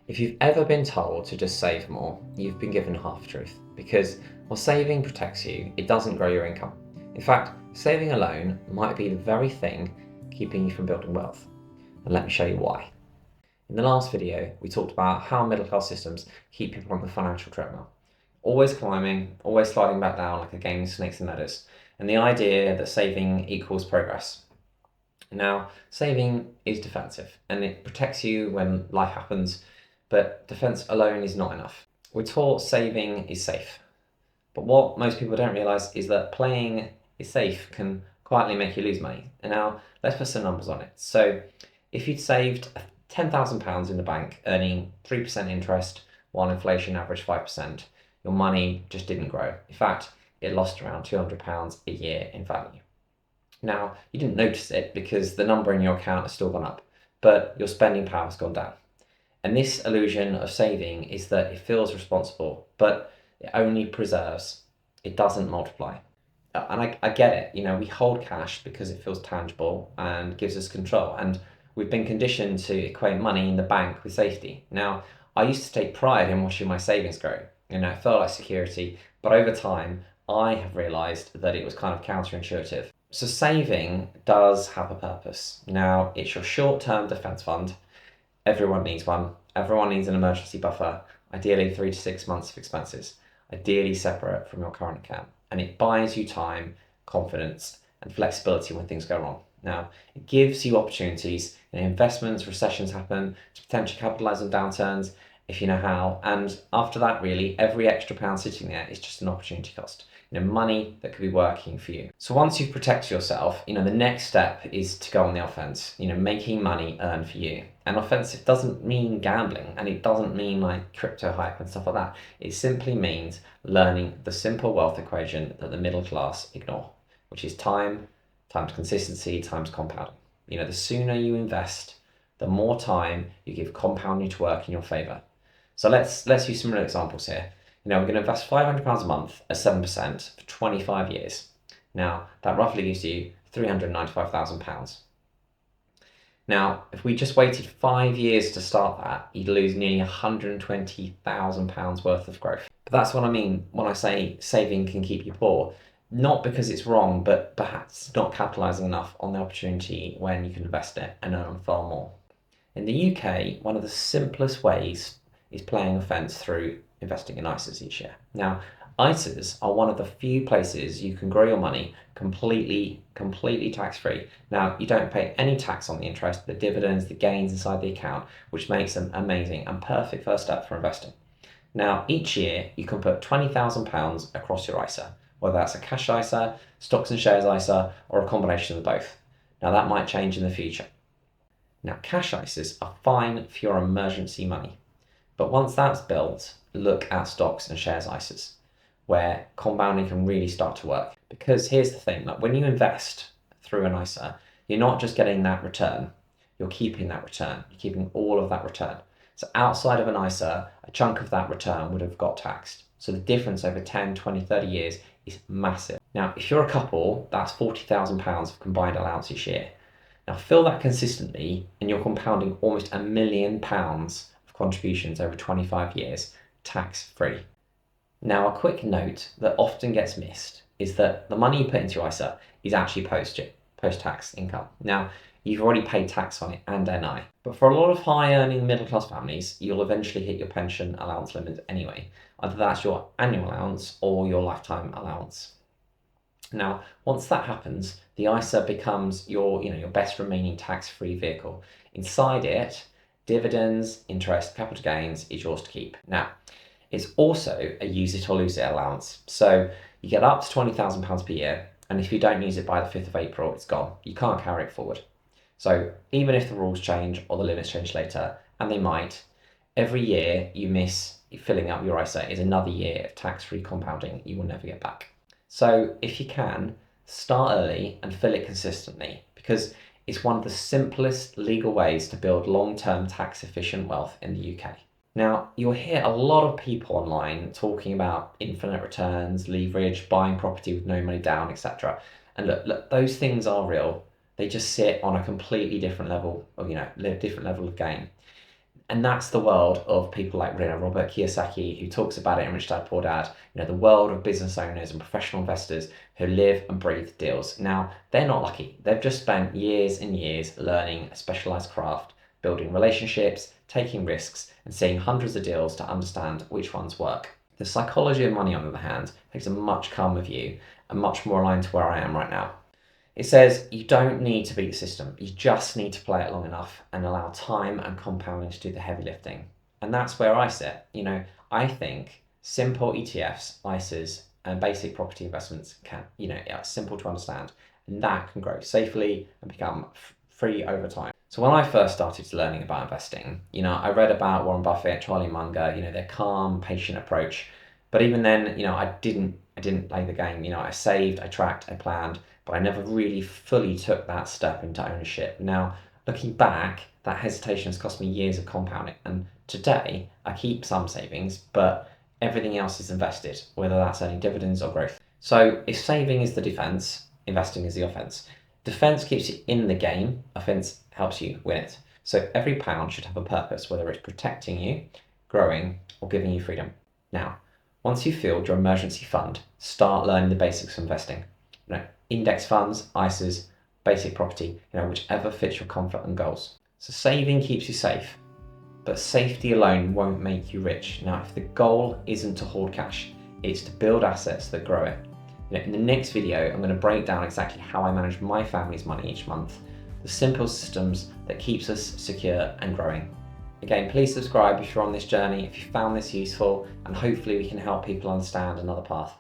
If you've ever been told to just save more, you've been given half truth. Because while saving protects you, it doesn't grow your income. In fact, saving alone might be the very thing keeping you from building wealth. And let me show you why. In the last video, we talked about how middle class systems keep people on the financial treadmill. Always climbing, always sliding back down like a game of snakes and ladders. And the idea that saving equals progress. Now, saving is defensive and it protects you when life happens, but defense alone is not enough. We're taught saving is safe, but what most people don't realize is that playing is safe can quietly make you lose money. And now let's put some numbers on it. So if you'd saved £10,000 in the bank, earning 3% interest while inflation averaged 5%, your money just didn't grow. In fact, it lost around £200 a year in value. Now, you didn't notice it because the number in your account has still gone up, but your spending power has gone down. And this illusion of saving is that it feels responsible, but it only preserves, it doesn't multiply. And I get it, we hold cash because it feels tangible and gives us control. And we've been conditioned to equate money in the bank with safety. Now, I used to take pride in watching my savings grow. It felt like security, but over time, I have realized that it was kind of counterintuitive. So saving does have a purpose. Now, it's your short-term defense fund. Everyone needs one. Everyone needs an emergency buffer, ideally 3 to 6 months of expenses, ideally separate from your current account. And it buys you time, confidence, and flexibility when things go wrong. Now, it gives you opportunities in investments, recessions happen, to potentially capitalize on downturns if you know how. And after that, really, every extra pound sitting there is just an opportunity cost. Money that could be working for you. So once you've protected yourself, the next step is to go on the offense, making money earn for you. And offensive doesn't mean gambling, and it doesn't mean like crypto hype and stuff like that. It simply means learning the simple wealth equation that the middle class ignore, which is time times consistency times compounding. The sooner you invest, the more time you give compounding to work in your favor. So let's use some real examples here. We're going to invest £500 a month at 7% for 25 years. Now, that roughly gives you £395,000. Now, if we just waited 5 years to start that, you'd lose nearly £120,000 worth of growth. But that's what I mean when I say saving can keep you poor. Not because it's wrong, but perhaps not capitalising enough on the opportunity when you can invest it and earn far more. In the UK, one of the simplest ways is playing offence through investing in ISAs each year. Now, ISAs are one of the few places you can grow your money completely tax-free. Now, you don't pay any tax on the interest, the dividends, the gains inside the account, which makes them amazing and perfect first step for investing. Now, each year you can put £20,000 across your ISA, whether that's a cash ISA, stocks and shares ISA, or a combination of both. Now, that might change in the future. Now, cash ISAs are fine for your emergency money. But once that's built, look at stocks and shares ISAs, where compounding can really start to work. Because here's the thing, like when you invest through an ISA, you're not just getting that return, you're keeping that return, you're keeping all of that return. So outside of an ISA, a chunk of that return would have got taxed. So the difference over 10, 20, 30 years is massive. Now, if you're a couple, that's £40,000 of combined allowance each year. Now fill that consistently and you're compounding almost £1 million contributions over 25 years, tax-free. Now, a quick note that often gets missed is that the money you put into your ISA is actually post-tax income. Now, you've already paid tax on it and NI. But for a lot of high-earning middle-class families, you'll eventually hit your pension allowance limit anyway. Either that's your annual allowance or your lifetime allowance. Now, once that happens, the ISA becomes your best remaining tax-free vehicle. Inside it, dividends, interest, capital gains is yours to keep. Now, it's also a use it or lose it allowance. So you get up to £20,000 per year, and if you don't use it by the 5th of April, it's gone. You can't carry it forward. So even if the rules change or the limits change later, and they might, every year you miss filling up your ISA is another year of tax-free compounding you will never get back. So if you can, start early and fill it consistently, because it's one of the simplest legal ways to build long-term tax-efficient wealth in the UK. Now, you'll hear a lot of people online talking about infinite returns, leverage, buying property with no money down, etc. And look, those things are real. They just sit on a completely different level of, different level of gain. And that's the world of people like Robert Kiyosaki, who talks about it in Rich Dad Poor Dad. The world of business owners and professional investors who live and breathe deals. Now, they're not lucky. They've just spent years and years learning a specialized craft, building relationships, taking risks, and seeing hundreds of deals to understand which ones work. The psychology of money, on the other hand, takes a much calmer view and much more aligned to where I am right now. It says you don't need to beat the system, you just need to play it long enough and allow time and compounding to do the heavy lifting. And that's where I sit. I think simple ETFs, ISAs, and basic property investments can, it's simple to understand, and that can grow safely and become free over time. So when I first started learning about investing, I read about Warren Buffett, Charlie Munger, their calm, patient approach. But even then, I didn't play the game. I saved, I tracked, I planned, but I never really fully took that step into ownership. Now, looking back, that hesitation has cost me years of compounding. And today, I keep some savings, but everything else is invested, whether that's earning dividends or growth. So if saving is the defense, investing is the offense. Defense keeps you in the game, offense helps you win it. So every pound should have a purpose, whether it's protecting you, growing, or giving you freedom. Now, once you've filled your emergency fund, start learning the basics of investing. Index funds, ISAs, basic property, whichever fits your comfort and goals. So saving keeps you safe, but safety alone won't make you rich. Now, if the goal isn't to hoard cash, it's to build assets that grow it. In the next video, I'm going to break down exactly how I manage my family's money each month, the simple systems that keeps us secure and growing. Again, please subscribe if you're on this journey, if you found this useful, and hopefully we can help people understand another path.